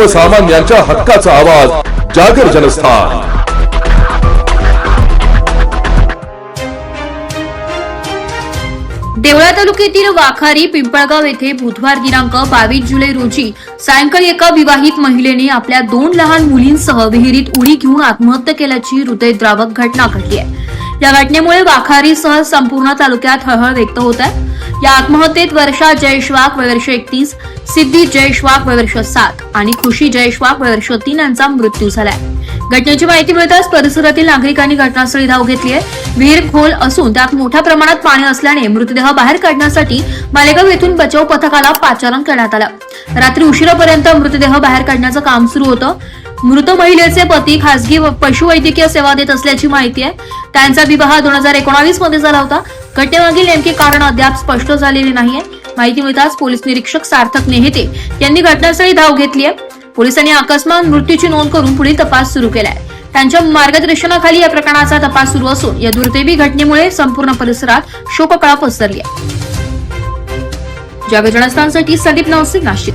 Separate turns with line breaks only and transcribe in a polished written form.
सर्वसामान्यांच्या हक्काचा आवाज जागर जनस्थान।
देवळा तालुक्यातील वाखारी पिंपळगाव येथे बुधवार दिनांक 22 जुलै रोजी सायंकाळी एका विवाहित महिलेने आपल्या 2 लहान मुलींसह विहिरीत उडी घेऊन आत्महत्या केल्याची हृदयद्रावक घटना घडली आहे। या घटनेमुळे वाखारीसह संपूर्ण तालुक्यात हळहळ व्यक्त होत आहे। या आत्महत्येत वर्षा जयश्वाक वर्ष 31, सिद्धी जयश्वाक वर्ष 7 आणि खुशी जयश्वाक वर्ष 3 यांचा मृत्यू झालाय। घटनेची माहिती मिळताच परिसरातील नागरिकांनी घटनास्थळी धाव घेतली आहे। विहीर खोल असून त्यात मोठ्या प्रमाणात पाणी असल्याने मृतदेह बाहेर काढण्यासाठी मालेगाव येथून बचाव पथकाला पाचारण करण्यात आलं। रात्री उशिरापर्यंत मृतदेह बाहेर काढण्याचं काम सुरू होतं। मृत महिलेचे पती खासगी पशुवैद्यकीय सेवा देत असल्याची माहिती आहे। त्यांचा विवाह 2019 मध्ये झाला होता। घटनेमागील नेमके कारण अद्याप स्पष्ट झालेले नाहीये। माहिती मिळताच पोलीस निरीक्षक सार्थक नेहेते यांनी घटनास्थळी धाव घेतली आहे। पोलिसांनी अकस्मात मृत्यूची नोंद करून पुढील तपास सुरू केलाय। त्यांच्या मार्गदर्शनाखाली या प्रकरणाचा तपास सुरू असून या दुर्दैवी घटनेमुळे संपूर्ण परिसरात शोककळा पसरली आहे। जागर जनस्थानसाठी संदीप नवसे, नाशिक।